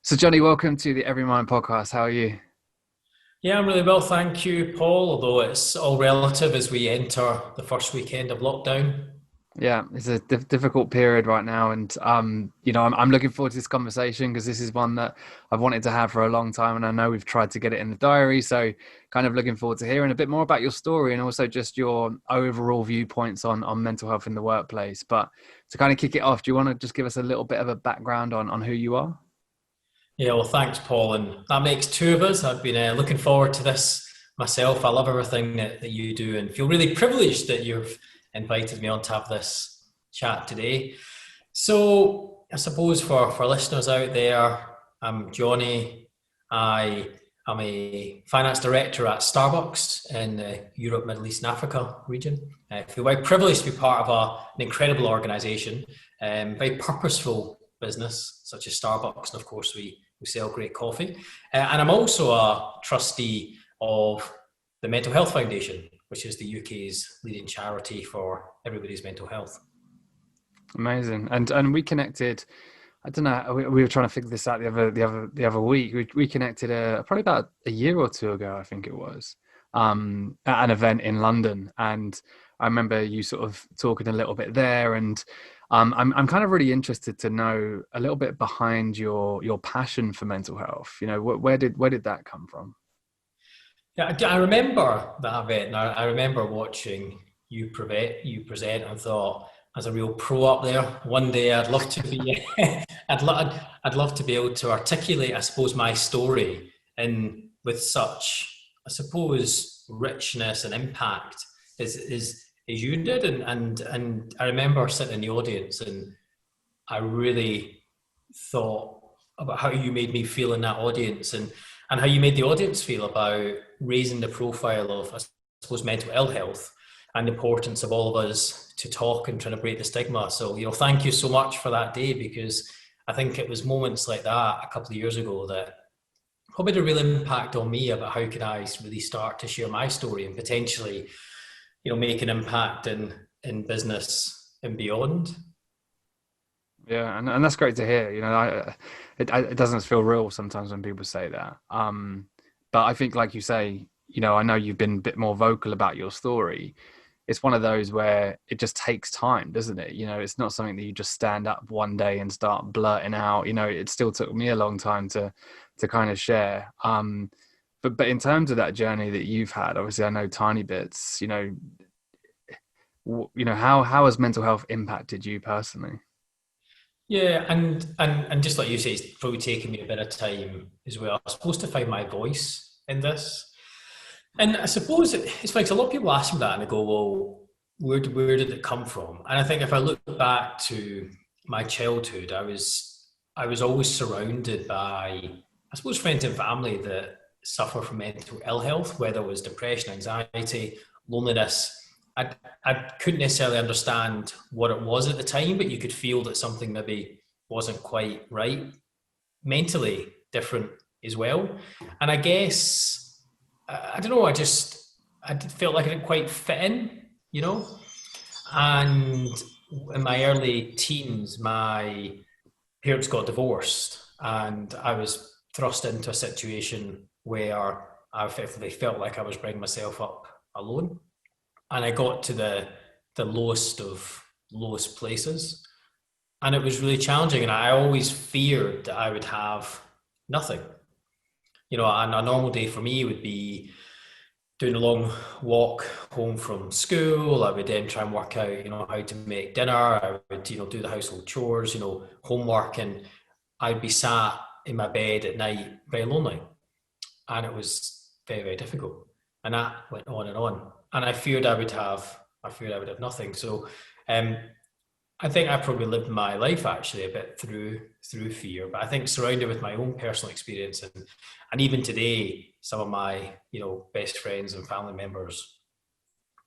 So Johnny, welcome to the Everymind podcast. How are you? Yeah, I'm really well, thank you, Paul. Although it's all relative as we enter the first weekend of lockdown. Yeah, it's a difficult period right now, and I'm looking forward to this conversation because this is one that I've wanted to have for a long time, and I know we've tried to get it in the diary. So, kind of looking forward to hearing a bit more about your story and also just your overall viewpoints on mental health in the workplace. But to kind of kick it off, do you want to just give us a little bit of a background on who you are? Yeah, well, thanks, Paul. And that makes two of us. I've been looking forward to this myself. I love everything that you do and feel really privileged that you've invited me on to have this chat today. So, I suppose for listeners out there, I'm Jonny. I am a finance director at Starbucks in the Europe, Middle East, and Africa region. I feel very privileged to be part of an incredible organisation, very purposeful business such as Starbucks, and of course we sell great coffee. And I'm also a trustee of the Mental Health Foundation, which is the UK's leading charity for everybody's mental health. Amazing. And we connected. I don't know. We were trying to figure this out the other week. We connected probably about a year or two ago, I think it was, at an event in London, and I remember you sort of talking a little bit there, and I'm kind of really interested to know a little bit behind your passion for mental health. You know, where did that come from? Yeah, I remember that event, and I remember watching you present, and thought, as a real pro up there, one day I'd love to be, I'd love to be able to articulate, I suppose, my story and with such, I suppose, richness and impact as you did, and I remember sitting in the audience, and I really thought about how you made me feel in that audience, and how you made the audience feel about raising the profile of, I suppose, mental ill health and the importance of all of us to talk and trying to break the stigma. So, thank you so much for that day, because I think it was moments like that a couple of years ago that probably had a real impact on me about how could I really start to share my story and potentially, make an impact in business and beyond. Yeah, and that's great to hear. It doesn't feel real sometimes when people say that. But I think, like you say, I know you've been a bit more vocal about your story. It's one of those where it just takes time, doesn't it? It's not something that you just stand up one day and start blurting out. It still took me a long time to kind of share. But in terms of that journey that you've had, obviously I know tiny bits. How has mental health impacted you personally? Yeah, and just like you say, it's probably taken me a bit of time as well. I was supposed to find my voice in this. And I suppose it's funny 'cause a lot of people ask me that and they go, well, where did it come from? And I think if I look back to my childhood, I was always surrounded by, I suppose, friends and family that suffer from mental ill health, whether it was depression, anxiety, loneliness. I, I couldn't necessarily understand what it was at the time, but you could feel that something maybe wasn't quite right, mentally different as well. And I guess, I don't know, I felt like I didn't quite fit in, you know? And in my early teens, my parents got divorced, and I was thrust into a situation where I effectively felt like I was bringing myself up alone. And I got to the lowest of lowest places, and it was really challenging. And I always feared that I would have nothing. And a normal day for me would be doing a long walk home from school. I would then try and work out, how to make dinner. I would, do the household chores, homework, and I'd be sat in my bed at night very lonely, and it was very, very difficult. And that went on and on. And I feared I would have nothing. So, um, I think I probably lived my life actually a bit through fear, but I think surrounded with my own personal experience, and even today, some of my best friends and family members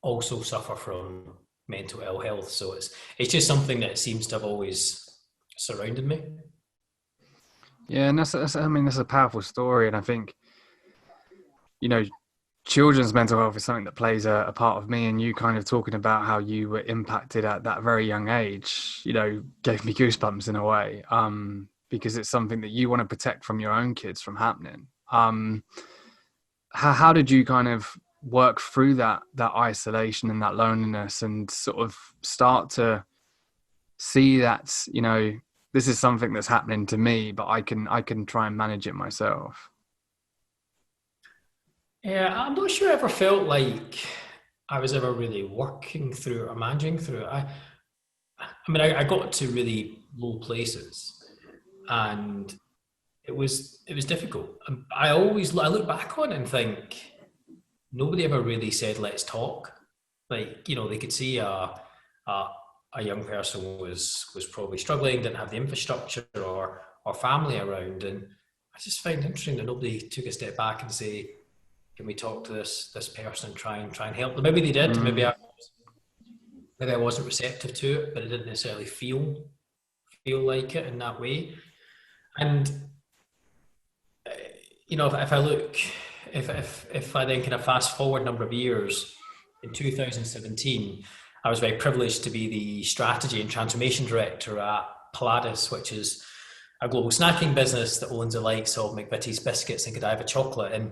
also suffer from mental ill health. So it's just something that seems to have always surrounded me. Yeah, and that's I mean that's a powerful story, and I think you know children's mental health is something that plays a part of me, and you kind of talking about how you were impacted at that very young age, gave me goosebumps in a way. because it's something that you want to protect from your own kids from happening. How did you kind of work through that isolation and that loneliness and sort of start to see that, this is something that's happening to me, but I can try and manage it myself? Yeah, I'm not sure I ever felt like I was ever really working through it or managing through it. I got to really low places, and it was difficult. I look back on it and think nobody ever really said let's talk. Like, they could see a, a young person was probably struggling, didn't have the infrastructure or family around, and I just find it interesting that nobody took a step back and say, can we talk to this person and try and help them? Maybe they did. Mm. Maybe I wasn't receptive to it, but it didn't necessarily feel like it in that way. And if I look, if I then kind of fast forward a number of years, in 2017, I was very privileged to be the strategy and transformation director at Polaris, which is a global snacking business that owns the likes of McVitie's biscuits and Godiva chocolate. And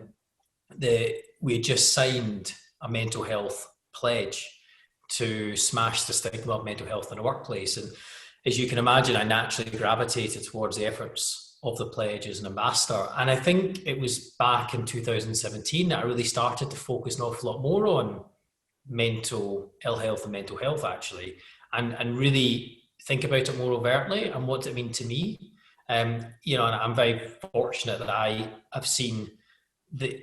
we had just signed a mental health pledge to smash the stigma of mental health in the workplace. And as you can imagine, I naturally gravitated towards the efforts of the pledge as an ambassador. And I think it was back in 2017 that I really started to focus an awful lot more on mental ill health and mental health, actually, and really think about it more overtly and what does it mean to me. And I'm very fortunate that I have seen the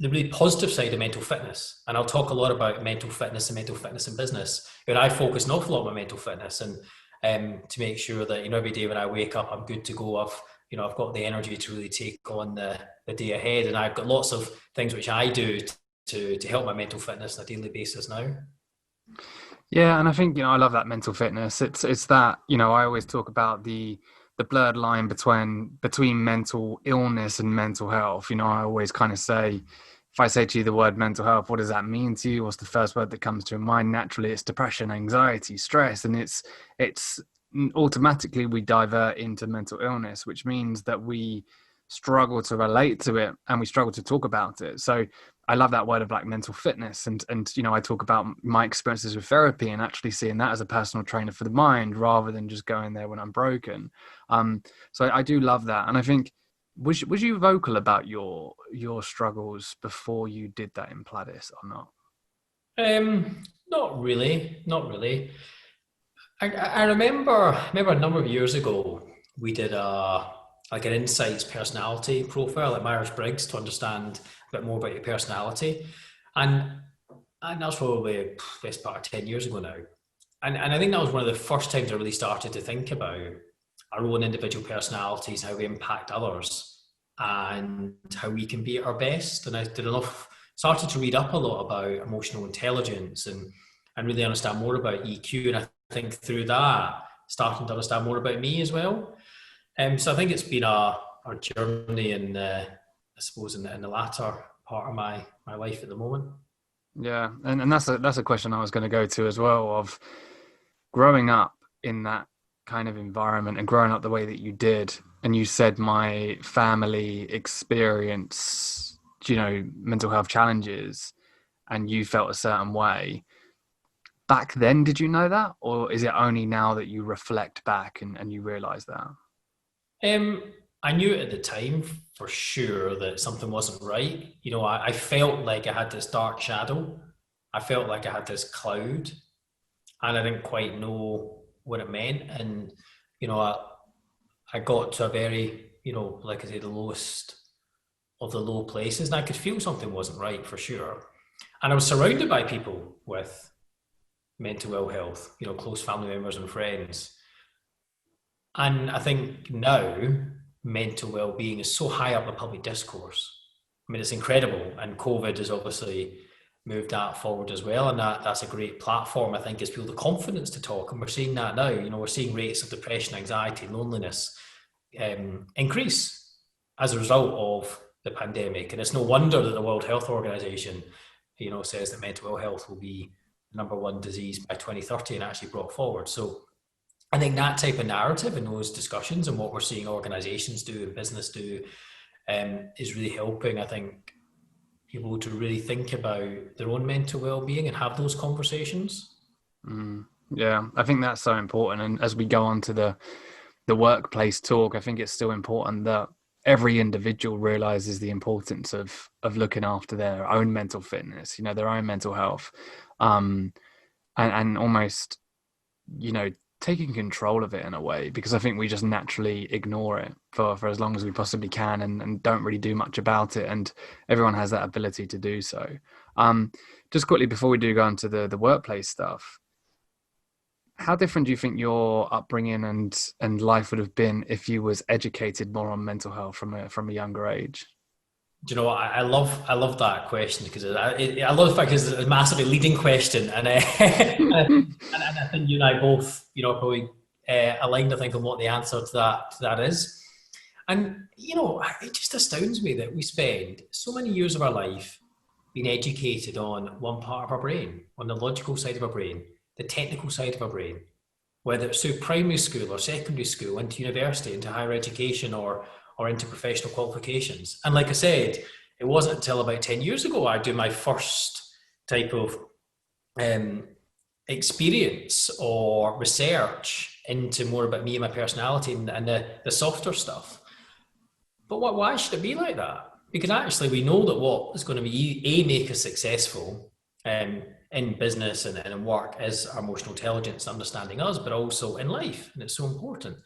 really positive side of mental fitness, and I'll talk a lot about mental fitness in business. I focus an awful lot on my mental fitness, and to make sure that every day when I wake up, I'm good to go. I've got the energy to really take on the day ahead, and I've got lots of things which I do to help my mental fitness on a daily basis now. Yeah, and I think I love that mental fitness. It's that I always talk about the blurred line between mental illness and mental health. I always kind of say, if I say to you the word mental health, what does that mean to you? What's the first word that comes to your mind? Naturally, it's depression, anxiety, stress, and it's automatically we divert into mental illness, which means that we struggle to relate to it and we struggle to talk about it. So I love that word of like mental fitness, and I talk about my experiences with therapy and actually seeing that as a personal trainer for the mind rather than just going there when I'm broken. So I do love that, and I think was you vocal about your struggles before you did that in Pilates or not? Not really, not really. I remember a number of years ago we did an insights personality profile at Myers-Briggs to understand a bit more about your personality, and that's probably best part of 10 years ago now. And I think that was one of the first times I really started to think about our own individual personalities, how we impact others, and how we can be at our best. And I started to read up a lot about emotional intelligence and really understand more about EQ. And I think through that, starting to understand more about me as well. So I think it's been our journey in, I suppose, in the latter part of my life at the moment. Yeah, and that's a question I was going to go to as well, of growing up in that kind of environment and growing up the way that you did. And you said my family experience, mental health challenges, and you felt a certain way. Back then, did you know that? Or is it only now that you reflect back and you realize that? I knew it at the time for sure that something wasn't right. I felt like I had this dark shadow. I felt like I had this cloud, and I didn't quite know what it meant. And I got to a very, like I say, the lowest of the low places, and I could feel something wasn't right for sure. And I was surrounded by people with mental ill health, close family members and friends. And I think now mental well-being is so high up the public discourse. I mean, it's incredible, and COVID has obviously moved that forward as well, and that's a great platform, I think, gives people the confidence to talk. And we're seeing that now. We're seeing rates of depression, anxiety, loneliness increase as a result of the pandemic. And it's no wonder that the World Health Organization says that mental health will be the number one disease by 2030 and actually brought forward. So I think that type of narrative and those discussions and what we're seeing organisations do and business do is really helping, I think, people to really think about their own mental well-being and have those conversations. Yeah, I think that's so important. And as we go on to the workplace talk, I think it's still important that every individual realizes the importance of looking after their own mental fitness, their own mental health, um, and almost, you know, taking control of it in a way, because I think we just naturally ignore it for as long as we possibly can, and don't really do much about it. And everyone has that ability to do so. Um, just quickly before we do go into the workplace stuff, how different do you think your upbringing and life would have been if you was educated more on mental health from a younger age? Do you know what? I love that question because I love the fact because it's a massively leading question, and and I think you and I both, probably aligned. I think on what the answer to that is, and it just astounds me that we spend so many years of our life being educated on one part of our brain, on the logical side of our brain, the technical side of our brain, whether it's through primary school or secondary school, into university, into higher education, or into professional qualifications. And like I said, it wasn't until about 10 years ago I do my first type of um, experience or research into more about me and my personality and the softer stuff. But why should it be like that? Because actually, we know that what is going to be make us successful in business and in work is our emotional intelligence, understanding us, but also in life, and it's so important.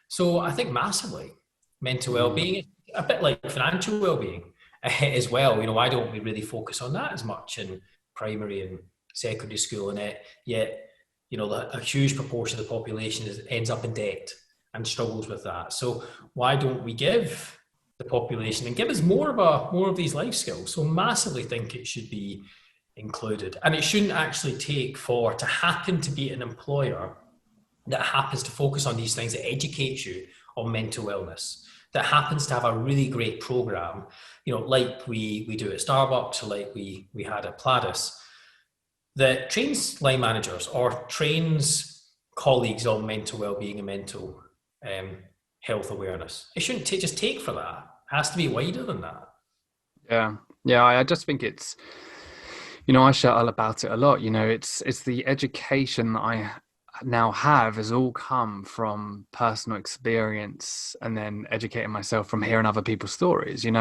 So I think massively, mental Mm. well-being, a bit like financial well-being as well. Why don't we really focus on that as much in primary and secondary school, and yet a huge proportion of the population ends up in debt and struggles with that. So why don't we give the population and give us more of these life skills? So massively think it should be included, and it shouldn't actually take for to happen to be an employer that happens to focus on these things, that educates you on mental illness, that happens to have a really great program, like we do at Starbucks, or like we had at Pladis, that trains line managers or trains colleagues on mental well-being and mental um, health awareness. It shouldn't just take for that. It has to be wider than that. Yeah, yeah. I just think it's, I shout about it a lot. It's the education that I now have has all come from personal experience, and then educating myself from hearing other people's stories. And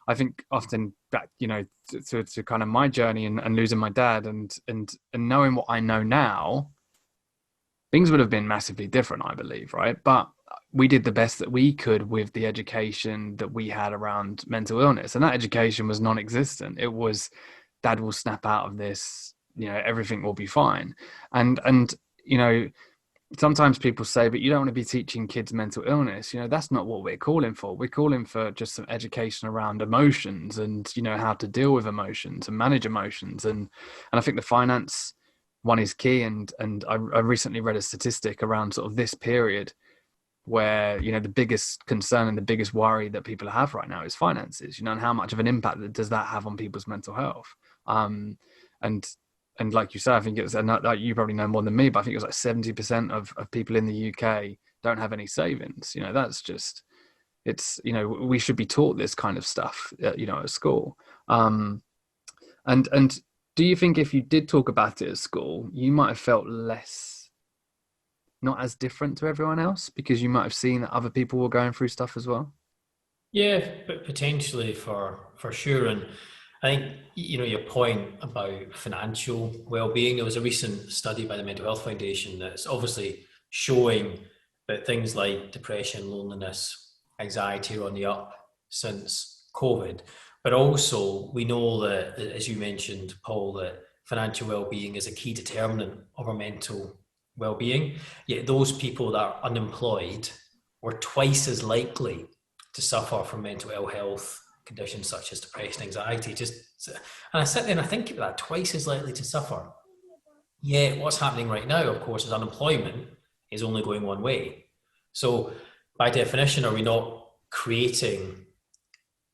I think often back, to kind of my journey and losing my dad, and knowing what I know now, things would have been massively different, I believe, right? But we did the best that we could with the education that we had around mental illness, and that education was non-existent. It was, dad will snap out of this, everything will be fine. And sometimes people say, but you don't want to be teaching kids mental illness. That's not what we're calling for. We're calling for just some education around emotions, and how to deal with emotions and manage emotions. And I think the finance one is key. And I recently read a statistic around sort of this period where, the biggest concern and the biggest worry that people have right now is finances, and how much of an impact does that have on people's mental health. um and and like you said, I think it's, and like, you probably know more than me, but I think it was like 70% of people in the UK don't have any savings. That's just, it's, we should be taught this kind of stuff, at school. And do you think if you did talk about it at school, you might have felt less, not as different to everyone else, because you might have seen that other people were going through stuff as well? Yeah, but potentially for sure. And I think your point about financial well-being. There was a recent study by the Mental Health Foundation that's obviously showing that things like depression, loneliness, anxiety are on the up since COVID. But also we know that, as you mentioned, Paul, that financial well-being is a key determinant of our mental well-being. Yet those people that are unemployed were twice as likely to suffer from mental ill health conditions such as depression, anxiety. And I sit there and I think about that, twice as likely to suffer. Yeah, what's happening right now, of course, is unemployment is only going one way. So, by definition, are we not creating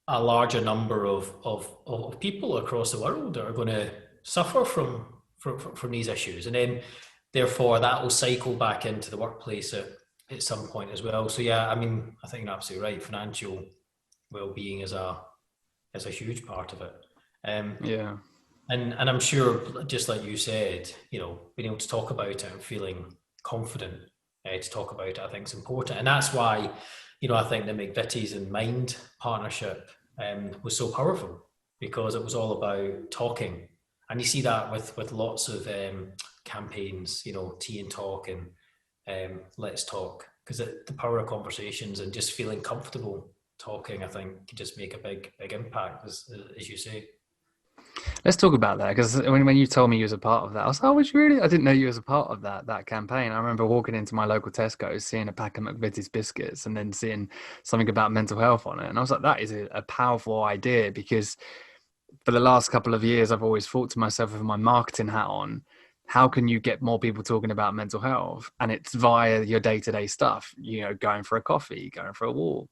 a larger number of people across the world that are going to suffer from these issues? And then therefore that will cycle back into the workplace at some point as well. So yeah, I mean, I think you're absolutely right. Financial well-being is a huge part of it. Um, Yeah. and I'm sure, just like you said, being able to talk about it and feeling confident to talk about it, I think is important. And that's why, I think the McVitie's and Mind partnership was so powerful, because it was all about talking. And you see that with lots of campaigns, Tea and Talk and Let's Talk, because the power of conversations and just feeling comfortable talking, I think, can just make a big impact, as you say. Let's talk about that, because when you told me you was a part of that, I was like, oh, was you really? I didn't know you was a part of that campaign. I remember walking into my local Tesco, seeing a pack of McVitie's biscuits, and then seeing something about mental health on it, and I was like, that is a powerful idea, because for the last couple of years, I've always thought to myself, with my marketing hat on, how can you get more people talking about mental health? And it's via your day-to-day stuff, going for a coffee, going for a walk,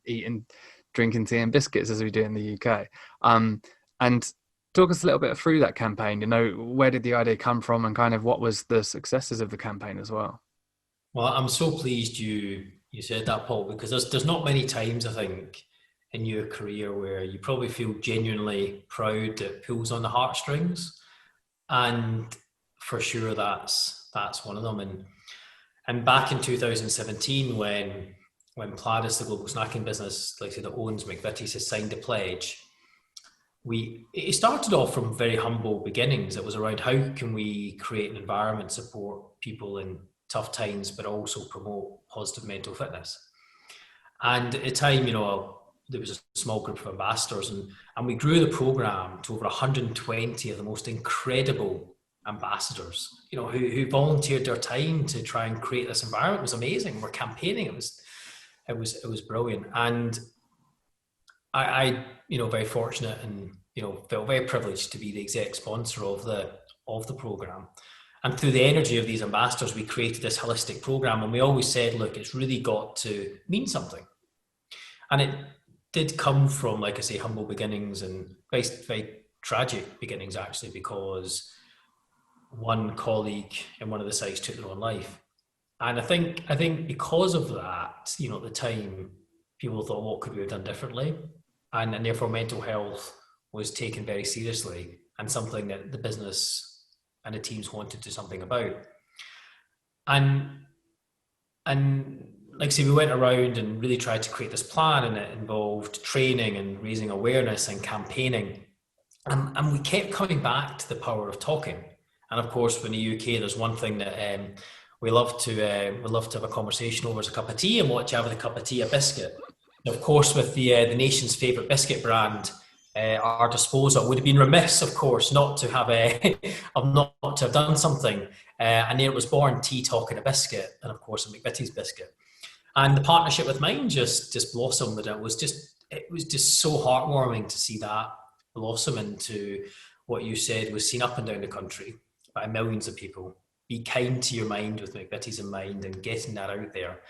eating, drinking tea and biscuits, as we do in the UK. And talk us a little bit through that campaign. Where did the idea come from, and kind of what was the successes of the campaign as well? Well, I'm so pleased you said that, Paul, because there's not many times, I think, in your career where you probably feel genuinely proud that it pulls on the heartstrings, and for sure that's one of them. And back in 2017, when Pladis, the global snacking business, like I said, that owns McVitie's, has signed a pledge, it started off from very humble beginnings. It was around, how can we create an environment, support people in tough times, but also promote positive mental fitness. And at the time, there was a small group of ambassadors, and we grew the program to over 120 of the most incredible ambassadors, who volunteered their time to try and create this environment. It was amazing. We're campaigning. It was brilliant. And I very fortunate and, felt very privileged to be the exec sponsor of the program. And through the energy of these ambassadors, we created this holistic program. And we always said, look, it's really got to mean something. And it did come from, like I say, humble beginnings, and very, very tragic beginnings, actually, because one colleague in one of the sites took their own life. And I think because of that, at the time, people thought, what could we have done differently? And therefore mental health was taken very seriously, and something that the business and the teams wanted to do something about. And like I say, we went around and really tried to create this plan, and it involved training and raising awareness and campaigning. And we kept coming back to the power of talking. And of course, in the UK, there's one thing that we love to have a conversation over, is a cup of tea, and what you have with a cup of tea, a biscuit. And of course, with the nation's favourite biscuit brand at our disposal, it would have been remiss, of course, not to have not to have done something. And there it was born, Tea, Talk and a Biscuit, and of course a McVitie's biscuit. And the partnership with Mind just blossomed. And it was just so heartwarming to see that blossom into what you said was seen up and down the country by millions of people. Be kind to your mind with McVitie's in mind, and getting that out there.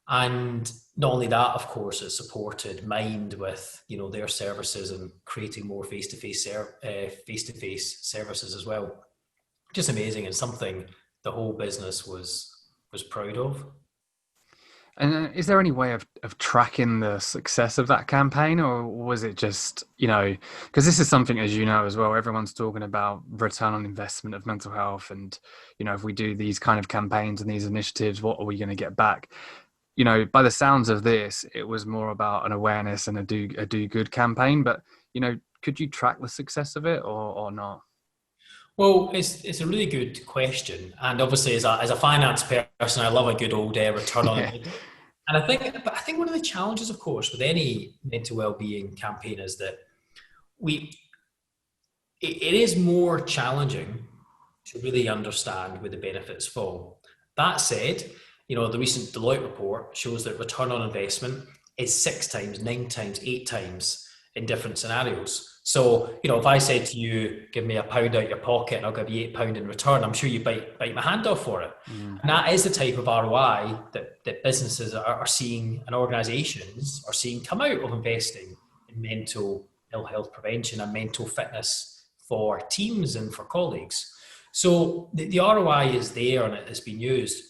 And not only that, of course, it supported Mind with their services and creating more face-to-face services as well. Just amazing, and something the whole business was proud of. And is there any way of tracking the success of that campaign, or was it just, because this is something, as you know as well, everyone's talking about return on investment of mental health, and, if we do these kind of campaigns and these initiatives, what are we going to get back? By the sounds of this, it was more about an awareness and a do good campaign, but, could you track the success of it or not? Well, it's a really good question, and obviously, as a finance person, I love a good old return on Yeah. investment. And I think one of the challenges, of course, with any mental well-being campaign is that it is more challenging to really understand where the benefits fall. That said, the recent Deloitte report shows that return on investment is 6 times, 9 times, 8 times in different scenarios. So, if I said to you, give me £1 out your pocket and I'll give you £8 in return, I'm sure you bite my hand off for it. Mm. And that is the type of ROI that businesses are seeing, and organisations are seeing come out of investing in mental ill health prevention and mental fitness for teams and for colleagues. So the ROI is there and it's been used.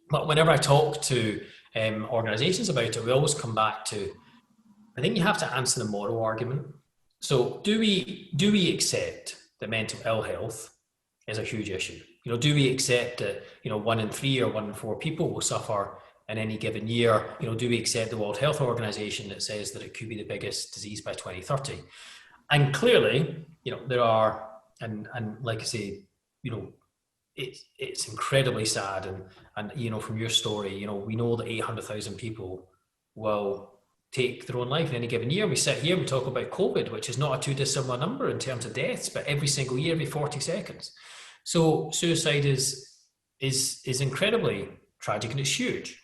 But whenever I talk to organizations about it, we always come back to, I think you have to answer the moral argument. So do we accept that mental ill health is a huge issue? Do we accept that 1 in 3 or 1 in 4 people will suffer in any given year? Do we accept the World Health Organization that says that it could be the biggest disease by 2030? And clearly, there are, and like I say, it's incredibly sad, and from your story, we know that 800,000 people will take their own life in any given year. We sit here, we talk about COVID, which is not a too dissimilar number in terms of deaths, but every single year, every 40 seconds. So suicide is incredibly tragic and it's huge.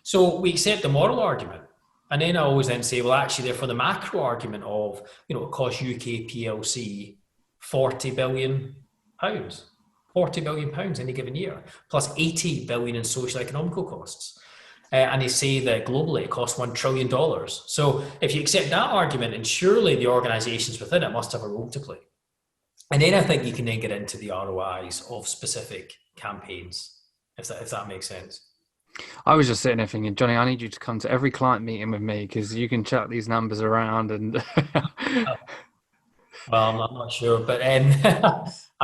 So we accept the moral argument. And then I always then say, well, actually, therefore, the macro argument of, it costs UK PLC £40 billion, £40 billion any given year, plus 80 billion in social economical costs. And they say that globally it costs $1 trillion. So if you accept that argument, and surely the organizations within it must have a role to play. And then I think you can then get into the ROIs of specific campaigns, if that makes sense. I was just sitting there thinking, Jonny, I need you to come to every client meeting with me because you can chuck these numbers around and. Well, I'm not sure, but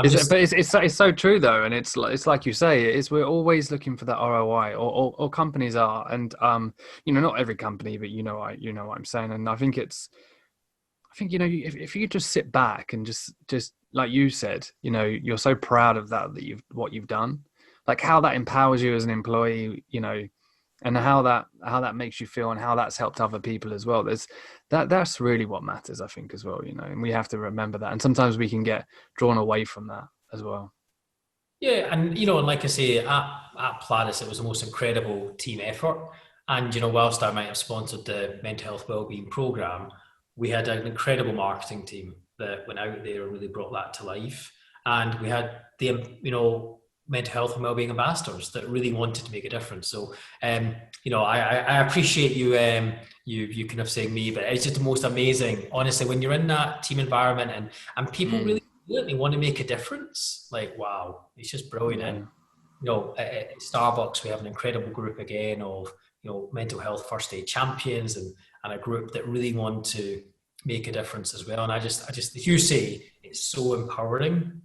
it's so true though, and it's like you say, we're always looking for that ROI, or companies are, and not every company, but what I'm saying, and I think if you just sit back and just like you said, you're so proud of what you've done, like how that empowers you as an employee, and how that makes you feel and how that's helped other people as well. That's really what matters, I think, as well, and we have to remember that. And sometimes we can get drawn away from that as well. Yeah. And, and like I say, at Pladis, it was the most incredible team effort. And, whilst I might have sponsored the mental health wellbeing program, we had an incredible marketing team that went out there and really brought that to life. And we had the, mental health and wellbeing ambassadors that really wanted to make a difference. So, I appreciate you, you kind of saying me, but it's just the most amazing, honestly, when you're in that team environment and people really want to make a difference. Like, wow, it's just brilliant. And, at Starbucks, we have an incredible group again of, mental health first aid champions and a group that really want to make a difference as well. And I just, as you say, it's so empowering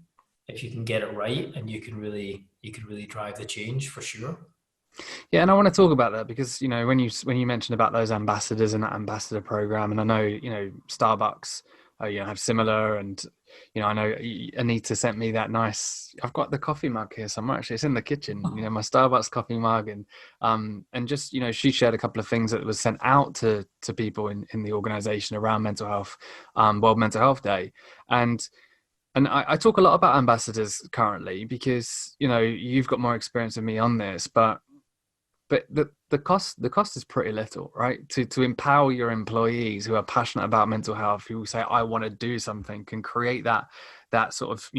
if you can get it right, and you can really drive the change for sure. Yeah, and I want to talk about that because when you mentioned about those ambassadors and that ambassador program, and I know Starbucks have similar, and I know Anita sent me that nice. I've got the coffee mug here somewhere. Actually, it's in the kitchen. My Starbucks coffee mug, and just she shared a couple of things that was sent out to people in the organization around mental health, World Mental Health Day, and I talk a lot about ambassadors currently because you've got more experience than me on this, but the cost is pretty little, right? To empower your employees who are passionate about mental health, who say I want to do something, can create that sort of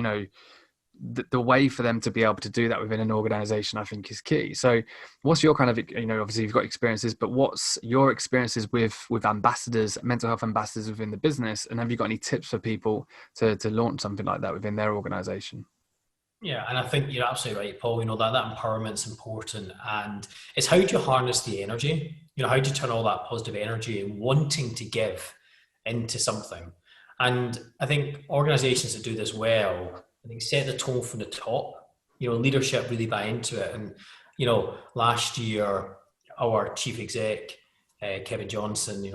the way for them to be able to do that within an organization, I think is key. So what's your kind of, obviously you've got experiences, but what's your experiences with ambassadors, mental health ambassadors within the business? And have you got any tips for people to launch something like that within their organization? Yeah, and I think you're absolutely right, Paul. That empowerment's important, and it's how do you harness the energy? How do you turn all that positive energy and wanting to give into something? And I think organizations that do this well, I think set the tone from the top. Leadership really buy into it. And last year our chief exec, Kevin Johnson,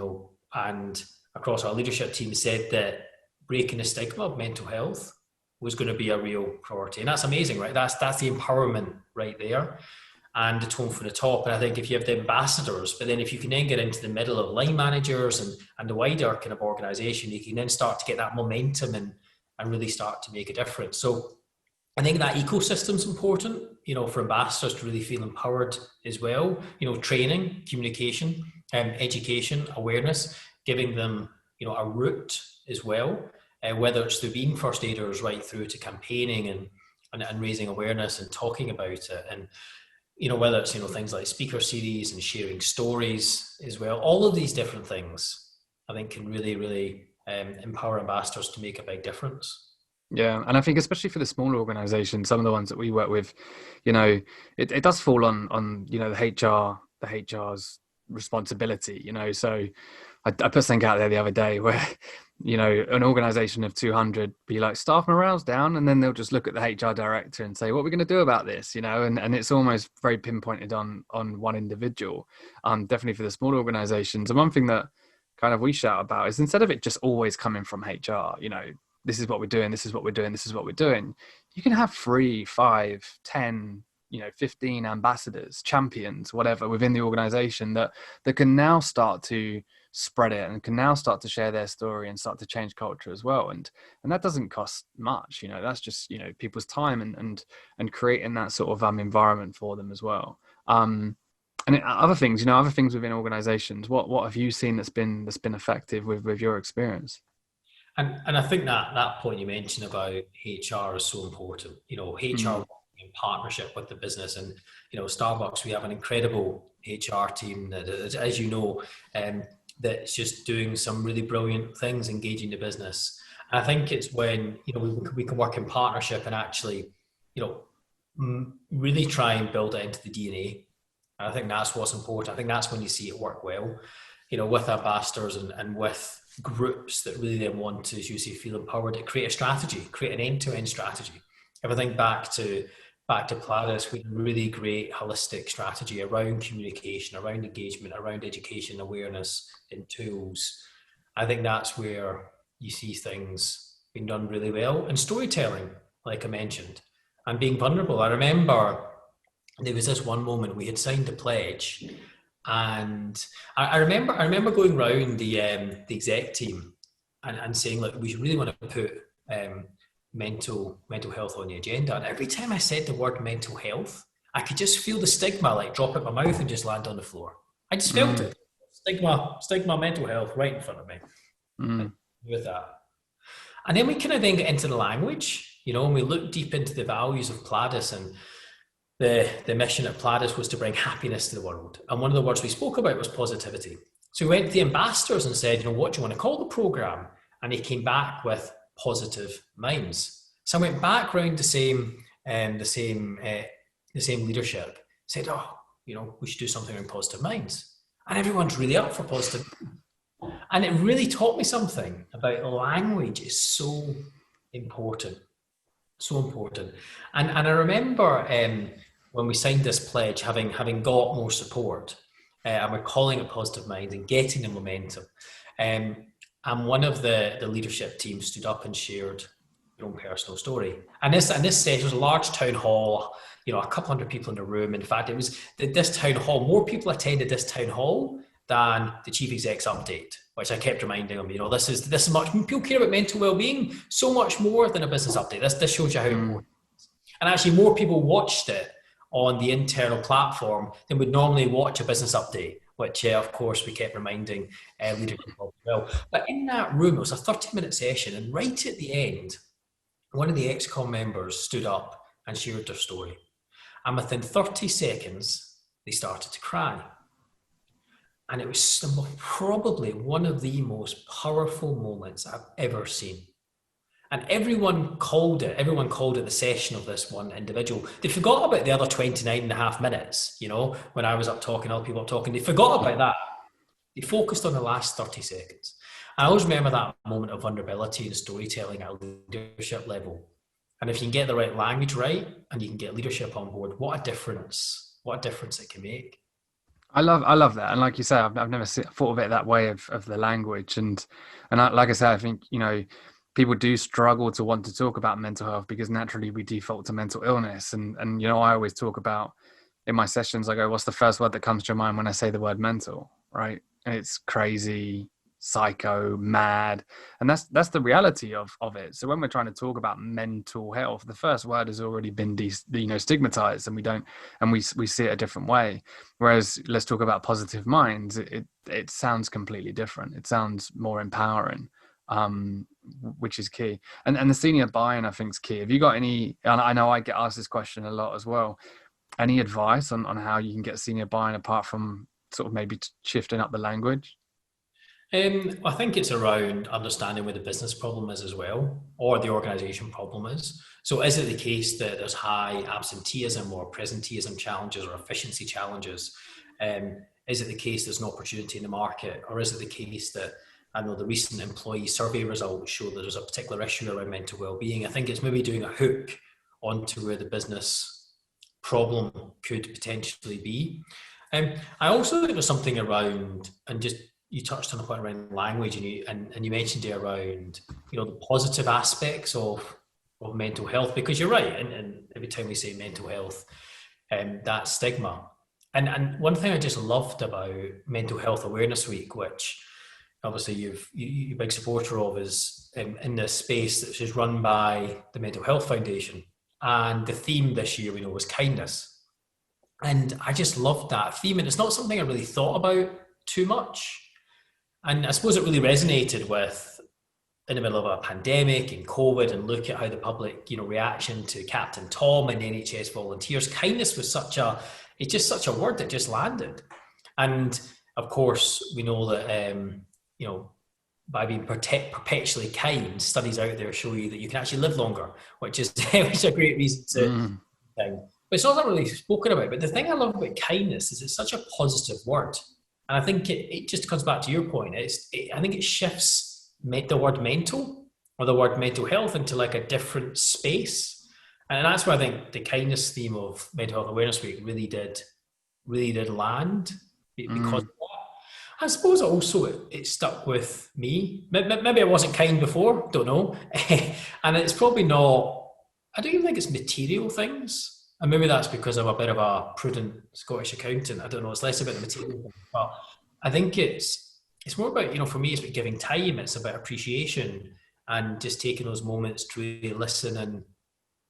and across our leadership team said that breaking the stigma of mental health was going to be a real priority. And that's amazing, right? That's the empowerment right there, and the tone from the top. And I think if you have the ambassadors, but then if you can then get into the middle of line managers and the wider kind of organization, you can then start to get that momentum and really start to make a difference. So I think that ecosystem's important, for ambassadors to really feel empowered as well. Training, communication, education, awareness, giving them, a route as well. Whether it's through being first aiders right through to campaigning and raising awareness and talking about it. And, whether it's, things like speaker series and sharing stories as well. All of these different things, I think, can really, really empower ambassadors to make a big difference. Yeah, and I think especially for the smaller organizations, some of the ones that we work with, you know, it does fall on the HR's responsibility. So I put something out there the other day where an organization of 200 be like staff morale's down, and then they'll just look at the HR director and say, what are we going to do about this? And it's almost very pinpointed on one individual. Definitely for the smaller organizations, and one thing that kind of we shout about is, instead of it just always coming from HR, this is what we're doing, this is what we're doing, this is what we're doing, you can have 3, 5, 10, 15 ambassadors, champions, whatever, within the organization that can now start to spread it and can now start to share their story and start to change culture as well. And that doesn't cost much. That's just people's time and creating that sort of environment for them as well. And other things within organizations, what have you seen that's been effective with your experience? And I think that point you mentioned about HR is so important. HR Mm. working in partnership with the business, and Starbucks, we have an incredible HR team that, as you know, that's just doing some really brilliant things, engaging the business. And I think it's when we can work in partnership and actually really try and build it into the DNA. And I think that's what's important. I think that's when you see it work well, with ambassadors and with groups that really then want to, as you say, feel empowered to create a strategy, create an end-to-end strategy. Everything back to Pladis, we had a really great holistic strategy around communication, around engagement, around education, awareness, and tools. I think that's where you see things being done really well. And storytelling, like I mentioned, and being vulnerable. I remember there was this one moment we had signed a pledge, and I remember going round the exec team and saying, look, we really want to put mental health on the agenda. And every time I said the word mental health, I could just feel the stigma like drop out my mouth and just land on the floor. I just felt Mm. it. Stigma, mental health right in front of me. Mm. With that. And then we kind of then get into the language, and we look deep into the values of Pladis, and the mission at Pladis was to bring happiness to the world. And one of the words we spoke about was positivity. So we went to the ambassadors and said, what do you want to call the program? And they came back with positive minds. So I went back round the same leadership, said, we should do something around positive minds. And everyone's really up for positive. And it really taught me something about language is so important. So important. And I remember when we signed this pledge, having got more support, and we're calling it Positive Minds and getting the momentum. And one of the leadership team stood up and shared their own personal story. And this session was a large town hall, a couple hundred people in the room. In fact, it was this town hall, more people attended this town hall than the chief exec's update, which I kept reminding them, this is much, people care about mental well-being so much more than a business update. This shows you how important it is. And actually more people watched it on the internal platform than would normally watch a business update, which of course we kept reminding leadership of as well. But in that room, it was a 30-minute session, and right at the end, one of the XCOM members stood up and shared their story. And within 30 seconds, they started to cry. And it was probably one of the most powerful moments I've ever seen. And everyone called it the session of this one individual. They forgot about the other 29 and a half minutes, when I was up talking, other people up talking. They forgot about that. They focused on the last 30 seconds. I always remember that moment of vulnerability and storytelling at a leadership level. And if you can get the right language right and you can get leadership on board, what a difference it can make. I love that, and like you say, I've never thought of it that way of the language, and like I said, I think people do struggle to want to talk about mental health because naturally we default to mental illness, and I always talk about in my sessions, I go, what's the first word that comes to your mind when I say the word mental, right? And it's crazy, psycho, mad, and that's the reality of it. So when we're trying to talk about mental health, the first word has already been stigmatized, and we see it a different way. Whereas let's talk about positive minds, it sounds completely different. It sounds more empowering, which is key. And the senior buy-in, I think, is key. Have you got any, and I know I get asked this question a lot as well, any advice on how you can get senior buy-in apart from sort of maybe shifting up the language? I think it's around understanding where the business problem is as well, or the organisation problem is. So, is it the case that there's high absenteeism or presenteeism challenges or efficiency challenges? Is it the case there's an opportunity in the market, or is it the case that I know the recent employee survey results show that there's a particular issue around mental well-being? I think it's maybe doing a hook onto where the business problem could potentially be. I also think there's something around, and just you touched on a point around language, and you mentioned it around the positive aspects of mental health, because you're right, and every time we say mental health, that stigma. And one thing I just loved about Mental Health Awareness Week, which obviously you're a big supporter of, is in this space that is run by the Mental Health Foundation, and the theme this year we know was kindness. And I just loved that theme, and it's not something I really thought about too much. And I suppose it really resonated with in the middle of a pandemic and COVID, and look at how the public, reaction to Captain Tom and NHS volunteers. Kindness was it's just such a word that just landed. And of course, we know that, by being perpetually kind, studies out there show you that you can actually live longer, which is a great reason to think. But it's not really spoken about. But the thing I love about kindness is it's such a positive word. And I think it just comes back to your point. I think it shifts the word mental or the word mental health into like a different space. And that's where I think the kindness theme of Mental Health Awareness Week really did land, because of that. I suppose also it stuck with me. Maybe I wasn't kind before, don't know. And it's probably not, I don't even think it's material things. And maybe that's because I'm a bit of a prudent Scottish accountant. I don't know, it's less about the material thing. But I think it's more about, for me, it's about giving time. It's about appreciation and just taking those moments to really listen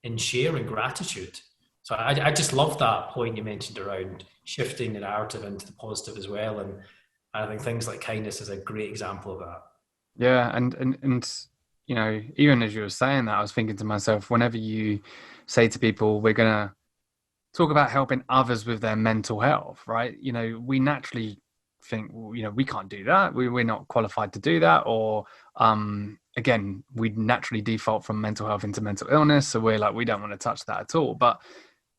and share in gratitude. So I just love that point you mentioned around shifting the narrative into the positive as well. And I think things like kindness is a great example of that. Yeah, and even as you were saying that, I was thinking to myself, whenever you say to people, we're gonna talk about helping others with their mental health, right? We naturally think, well, we can't do that. We're not qualified to do that. Or again, we naturally default from mental health into mental illness. So we're like, we don't want to touch that at all. But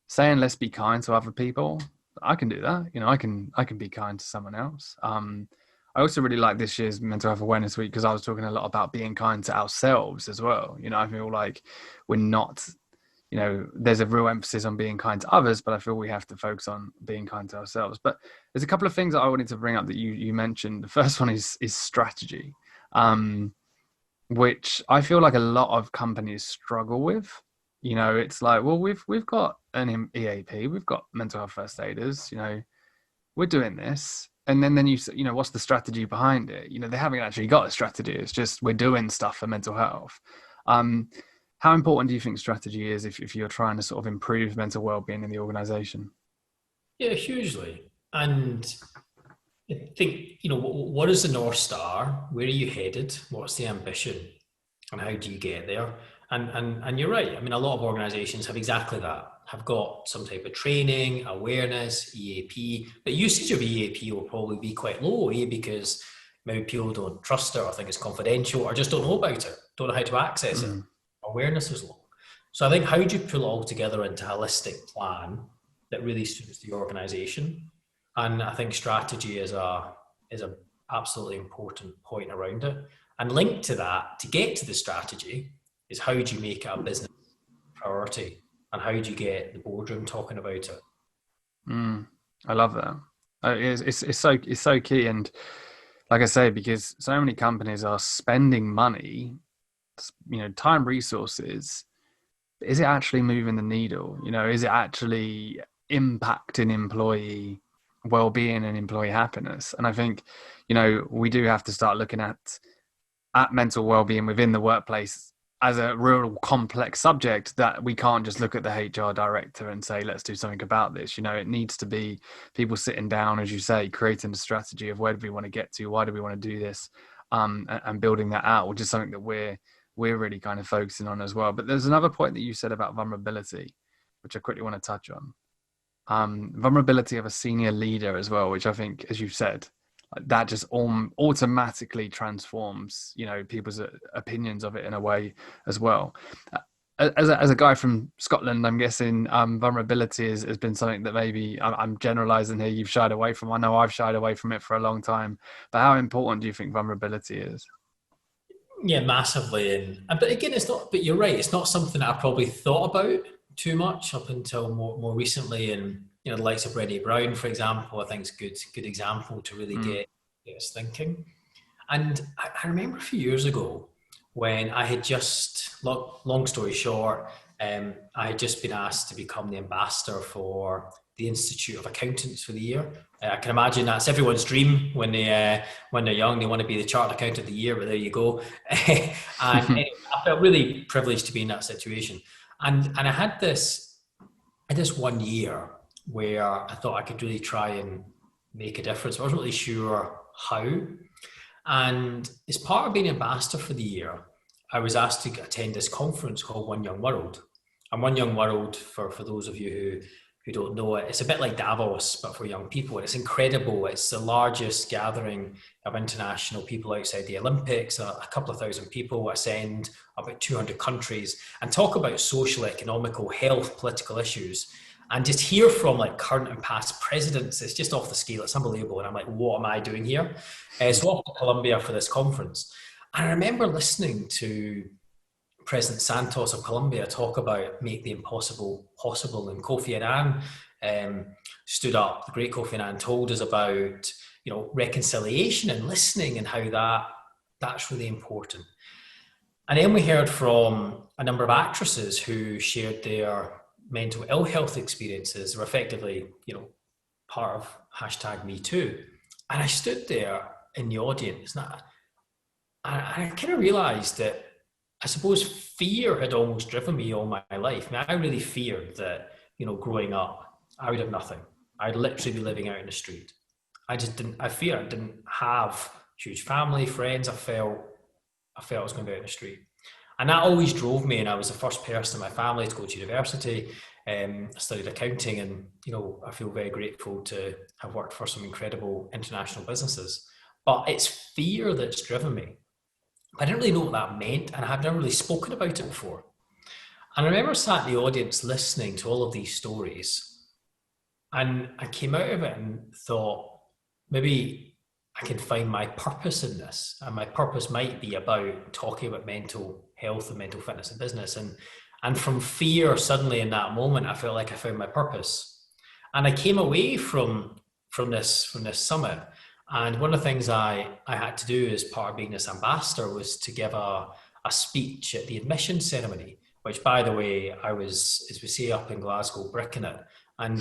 saying let's be kind to other people, I can do that. I can be kind to someone else. I also really like this year's Mental Health Awareness Week because I was talking a lot about being kind to ourselves as well. I feel like we're not, there's a real emphasis on being kind to others, but I feel we have to focus on being kind to ourselves. But there's a couple of things that I wanted to bring up that you mentioned. The first one is strategy, which I feel like a lot of companies struggle with. It's like, well, we've got an EAP, we've got mental health first aiders, we're doing this. And then what's the strategy behind it? They haven't actually got a strategy. It's just we're doing stuff for mental health. How important do you think strategy is if you're trying to sort of improve mental well-being in the organization? Yeah, hugely. And I think, what is the North Star? Where are you headed? What's the ambition? And how do you get there? And you're right. I mean, a lot of organizations have exactly that, have got some type of training, awareness, EAP. But usage of EAP will probably be quite low, because maybe people don't trust it or think it's confidential or just don't know about it, don't know how to access it. Awareness is low. So I think, how do you pull it all together into a holistic plan that really suits the organization? And I think strategy is a absolutely important point around it. And linked to that, to get to the strategy, is how do you make it a business priority, and how do you get the boardroom talking about it? I love that. It's so key, and like I say, because so many companies are spending money, time, resources. Is it actually moving the needle? Is it actually impacting employee well-being and employee happiness? And I think, we do have to start looking at mental well-being within the workplace as a real complex subject, that we can't just look at the HR director and say, let's do something about this. It needs to be people sitting down, as you say, creating a strategy of where do we want to get to, why do we want to do this, and building that out, which is something that we're really kind of focusing on as well. But there's another point that you said about vulnerability, which I quickly want to touch on. Vulnerability of a senior leader as well, which I think, as you've said, that just automatically transforms, you know, people's opinions of it in a way as well. As a guy from Scotland, I'm guessing vulnerability has been something that maybe I'm generalizing here. You've shied away from. I know I've shied away from it for a long time. But how important do you think vulnerability is? Yeah, massively. And but again, it's not. But you're right. It's not something that I probably thought about too much up until more recently. And you know, the likes of Brené Brown, for example, I think is good example to really Mm, get us thinking. And I remember a few years ago when I had just, long story short, I had just been asked to become the ambassador for the Institute of Accountants for the year. I can imagine that's everyone's dream when they're young. They want to be the Chartered Accountant of the Year, but there you go. And anyway, I felt really privileged to be in that situation. And I had this 1 year where I thought I could really try and make a difference. I wasn't really sure how. And as part of being ambassador for the year, I was asked to attend this conference called One Young World. And One Young World, for those of you who don't know it, it's a bit like Davos, but for young people. And it's incredible. It's the largest gathering of international people outside the Olympics. A couple of thousand people attend, about 200 countries, and talk about social, economical, health, political issues. And just hear from like current and past presidents, it's just off the scale. It's unbelievable. And I'm like, what am I doing here? So off to Colombia for this conference. And I remember listening to President Santos of Colombia talk about make the impossible possible. And Kofi Annan stood up. The great Kofi Annan told us about, you know, reconciliation and listening and how that's really important. And then we heard from a number of actresses who shared their mental ill health experiences, or effectively, you know, part of hashtag Me Too. And I stood there in the audience, and I kind of realized that I suppose fear had almost driven me all my life. I mean, I really feared that, you know, growing up, I would have nothing. I'd literally be living out in the street. I feared I didn't have huge family, friends. I felt I was going to be out in the street. And that always drove me. And I was the first person in my family to go to university. I studied accounting, and you know, I feel very grateful to have worked for some incredible international businesses. But it's fear that's driven me. I didn't really know what that meant, and I had never really spoken about it before. And I remember sat in the audience listening to all of these stories, and I came out of it and thought, maybe I can find my purpose in this. And my purpose might be about talking about mental health and mental fitness in business. And from fear, suddenly in that moment, I felt like I found my purpose. And I came away from this summit. And one of the things I had to do as part of being this ambassador was to give a speech at the admission ceremony, which, by the way, I was, as we say up in Glasgow, bricking it. And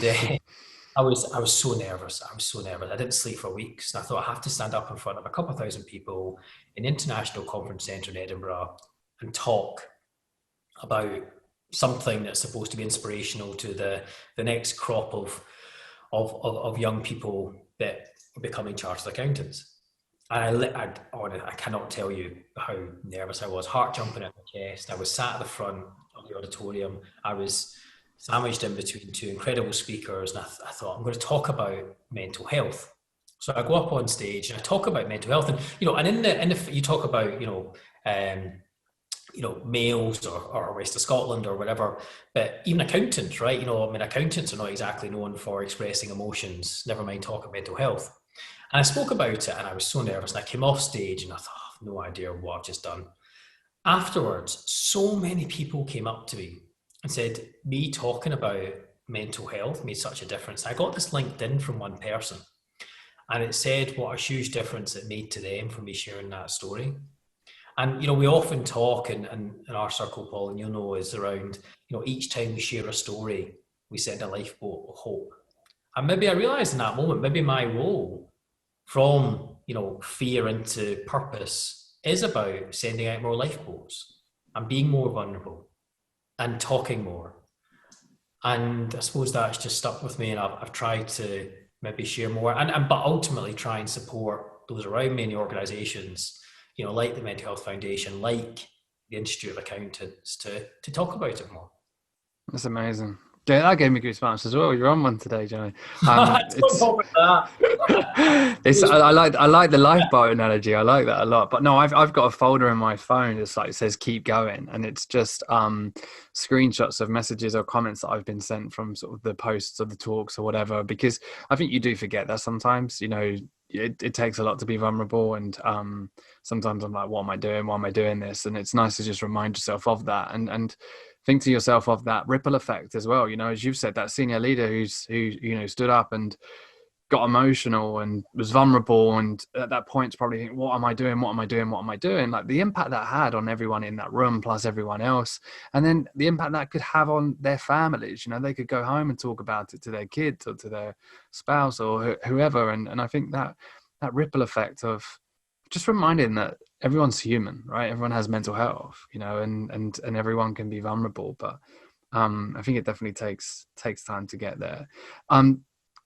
I was so nervous. I was so nervous. I didn't sleep for weeks. And I thought I have to stand up in front of a couple of thousand people in the International Conference Centre in Edinburgh and talk about something that's supposed to be inspirational to the next crop of young people that are becoming chartered accountants. And I cannot tell you how nervous I was, heart jumping at my chest. I was sat at the front of the auditorium. I was sandwiched in between two incredible speakers, and I thought, I'm going to talk about mental health. So I go up on stage and I talk about mental health, and you know, and in the you talk about males or West of Scotland or whatever, but even accountants, right? You know, I mean, accountants are not exactly known for expressing emotions. Never mind talking mental health. And I spoke about it, and I was so nervous, and I came off stage, and I thought, I have no idea what I've just done. Afterwards, so many people came up to me and said, me talking about mental health made such a difference. I got this LinkedIn from one person, and it said what a huge difference it made to them for me sharing that story. And, you know, we often talk in our circle, Paul, and you'll know, is around, you know, each time we share a story, we send a lifeboat of hope. And maybe I realized in that moment, maybe my role from, you know, fear into purpose is about sending out more lifeboats and being more vulnerable and talking more. And I suppose that's just stuck with me, and I've tried to maybe share more and but ultimately try and support those around me in the organizations, you know, like the Mental Health Foundation, like the Institute of Accountants, to talk about it more. That's amazing. Yeah, that gave me goosebumps as well. You're on one today, Johnny. I don't It's know about it's that. I like the lifeboat analogy. I like that a lot. But no, I've got a folder in my phone. It's like it says "keep going," and it's just screenshots of messages or comments that I've been sent from sort of the posts or the talks or whatever. Because I think you do forget that sometimes. You know, it takes a lot to be vulnerable, and sometimes I'm like, what am I doing? Why am I doing this? And it's nice to just remind yourself of that, and think to yourself of that ripple effect as well. You know, as you've said, that senior leader who stood up and got emotional and was vulnerable, and at that point probably think, what am I doing, what am I doing, what am I doing? Like the impact that had on everyone in that room plus everyone else, and then the impact that could have on their families. You know, they could go home and talk about it to their kids or to their spouse or whoever, and I think that ripple effect of just reminding that everyone's human, right? Everyone has mental health, you know, and everyone can be vulnerable, but I think it definitely takes time to get there.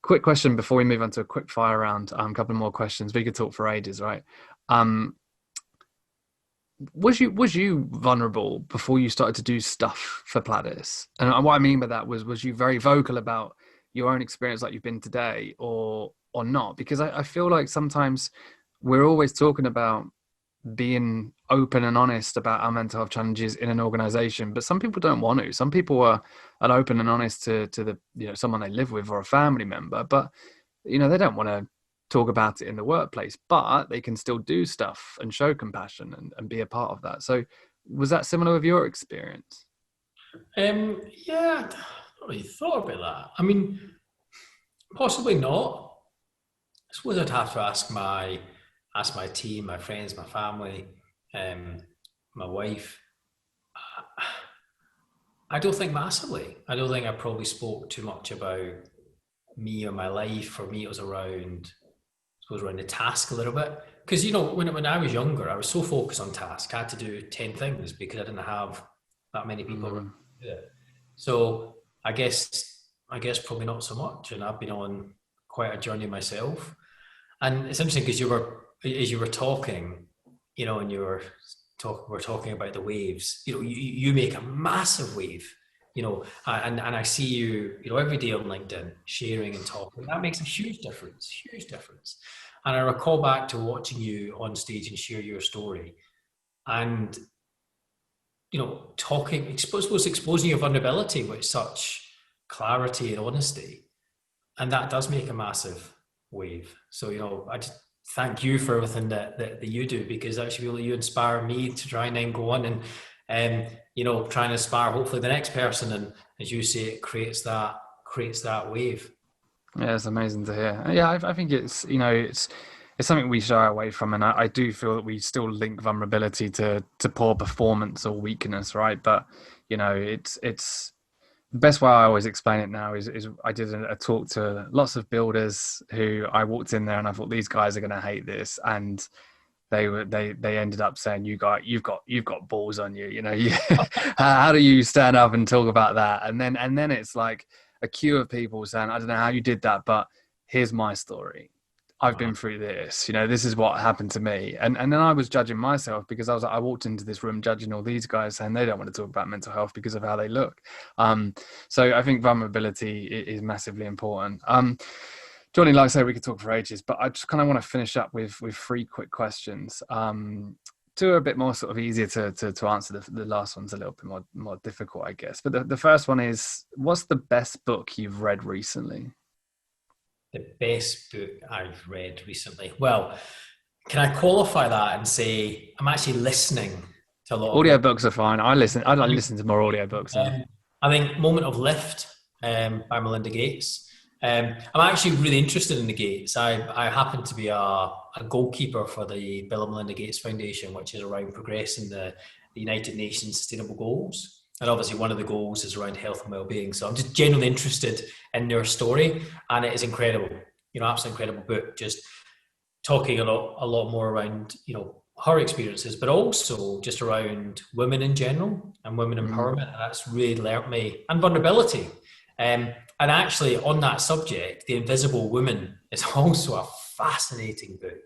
Quick question before we move on to a quick fire round. A couple more questions. We could talk for ages, right? Um, was you vulnerable before you started to do stuff for Platis? And what I mean by that was you very vocal about your own experience, like you've been today, or not? Because I feel like sometimes we're always talking about being open and honest about our mental health challenges in an organization, but some people don't want to. Some people are open and honest to the, you know, someone they live with or a family member, but you know, they don't want to talk about it in the workplace, but they can still do stuff and show compassion and be a part of that. So was that similar with your experience? Yeah, I not really thought about that. I mean, possibly not. I suppose I'd have to ask my team, my friends, my family, um, my wife. I don't think massively. I don't think I probably spoke too much about me or my life. For me, it was around, I suppose, around the task a little bit. Because you know, when I was younger, I was so focused on task. I had to do 10 things because I didn't have that many people around Mm, to do it. So I guess probably not so much. And I've been on quite a journey myself. And it's interesting because as you were talking, you know, and we're talking about the waves. You know, you make a massive wave. You know, and I see you, you know, every day on LinkedIn sharing and talking. That makes a huge difference. And I recall back to watching you on stage and share your story, and you know, exposing your vulnerability with such clarity and honesty, and that does make a massive wave. So you know, I just thank you for everything that you do, because actually you inspire me to try and then go on and you know, try and inspire hopefully the next person, and as you say, it creates that wave. yeah, it's amazing to hear. Yeah, I think it's, you know, it's something we shy away from, and I do feel that we still link vulnerability to poor performance or weakness, right? But you know, it's the best way I always explain it now is I did a talk to lots of builders who I walked in there and I thought these guys are going to hate this, and they ended up saying, you've got balls on you, you know. How do you stand up and talk about that? And then it's like a queue of people saying, I don't know how you did that, but here's my story. I've Wow. been through this, you know, this is what happened to me. And then I was judging myself because I was like, I walked into this room judging all these guys saying they don't want to talk about mental health because of how they look. So I think vulnerability is massively important. Johnny, like I say, we could talk for ages, but I just kind of want to finish up with three quick questions. Two are a bit more sort of easier to answer. The last one's a little bit more difficult, I guess. But the first one is, what's the best book you've read recently? The best book I've read recently. Well, can I qualify that and say I'm actually listening to a lot of Audiobooks are fine. I like it. listening to more audiobooks now. I think Moment of Lift by Melinda Gates. I'm actually really interested in the Gates. I happen to be a goalkeeper for the Bill and Melinda Gates Foundation, which is around progressing the United Nations Sustainable Goals. And obviously, one of the goals is around health and well-being. So I'm just genuinely interested in their story, and it is incredible. You know, absolutely incredible book. Just talking a lot more around, you know, her experiences, but also just around women in general and women Mm, empowerment. And that's really learnt me, and vulnerability. And actually, on that subject, The Invisible Woman is also a fascinating book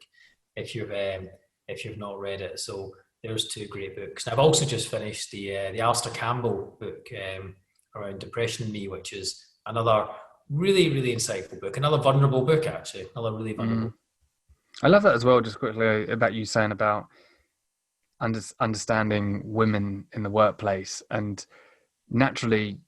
if you've not read it. So there's two great books. And I've also just finished the Alistair Campbell book, around Depression and Me, which is another really, really insightful book, another vulnerable book, actually, another really vulnerable. I love that as well. Just quickly about you saying about understanding women in the workplace, and naturally,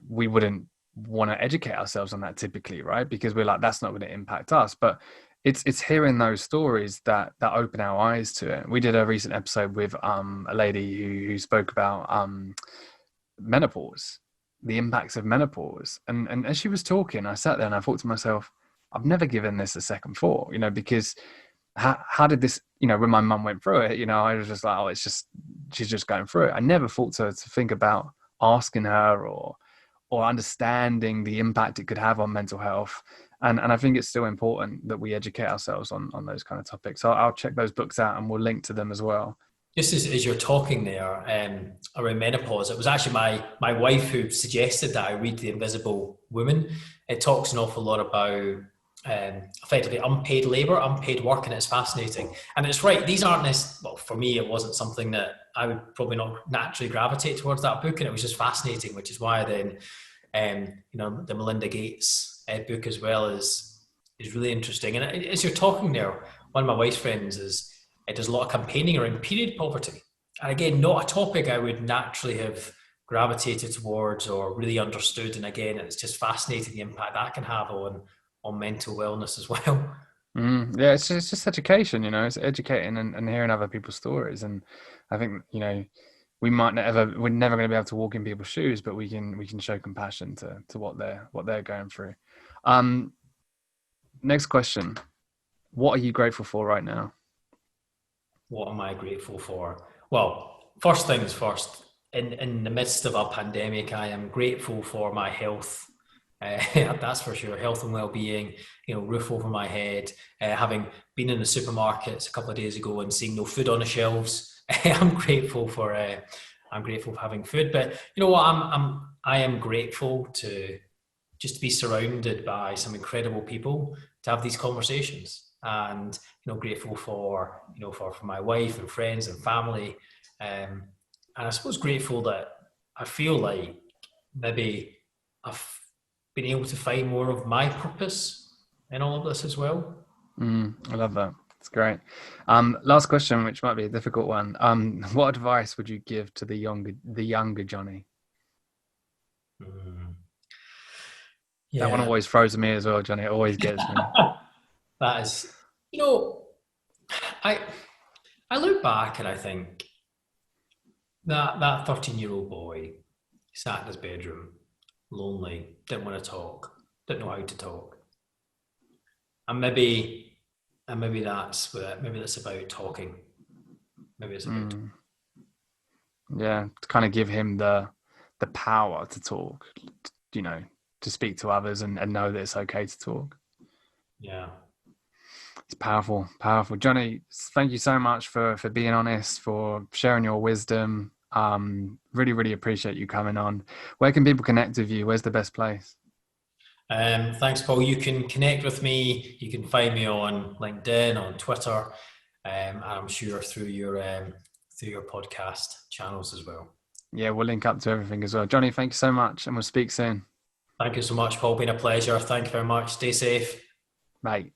we wouldn't want to educate ourselves on that typically, right? Because we're like, that's not going to impact us. But it's hearing those stories that open our eyes to it. We did a recent episode with a lady who spoke about menopause, the impacts of menopause, and as she was talking, I sat there and I thought to myself, I've never given this a second thought, because how did this, when my mum went through it, I was just like, oh, she's just going through it. I never thought to think about asking her or understanding the impact it could have on mental health. And I think it's still important that we educate ourselves on those kind of topics. So I'll check those books out and we'll link to them as well. Just as you're talking there around menopause, it was actually my wife who suggested that I read The Invisible Woman. It talks an awful lot about effectively unpaid labour, unpaid work, and it's fascinating. And it's right, these aren't well, for me, it wasn't something that I would probably not naturally gravitate towards that book, and it was just fascinating, which is why then, the Melinda Gates book as well is really interesting. And as you're talking there, one of my wife's friends does a lot of campaigning around period poverty. And again, not a topic I would naturally have gravitated towards or really understood. And again, it's just fascinating the impact that can have on mental wellness as well. Yeah, it's just education, it's educating and hearing other people's stories. And I think, we're never going to be able to walk in people's shoes, but we can show compassion to what they're going through. Next question. What are you grateful for right now? What am I grateful for? Well, first things first, in the midst of a pandemic, I am grateful for my health. That's for sure. Health and well-being, roof over my head, having been in the supermarkets a couple of days ago and seeing no food on the shelves. I'm grateful for having food. But you know what? I am grateful to just be surrounded by some incredible people to have these conversations. And grateful for my wife and friends and family, and I suppose grateful that I feel like maybe I've been able to find more of my purpose in all of this as well. I love that. It's great. Last question, which might be a difficult one. What advice would you give to the younger Jonny? Yeah. That one always throws me as well, Jonny. It always gets me. That is, I look back and I think that 13-year-old boy sat in his bedroom, lonely, didn't want to talk, didn't know how to talk, and maybe that's about talking. Maybe it's about yeah, to kind of give him the power to talk, to speak to others and know that it's okay to talk. Yeah. It's powerful. Jonny, thank you so much for being honest, for sharing your wisdom. Really, really appreciate you coming on. Where can people connect with you? Where's the best place? Thanks, Paul. You can connect with me. You can find me on LinkedIn, on Twitter, and I'm sure through your podcast channels as well. Yeah, we'll link up to everything as well. Jonny, thank you so much, and we'll speak soon. Thank you so much, Paul. Been a pleasure. Thank you very much. Stay safe. Bye.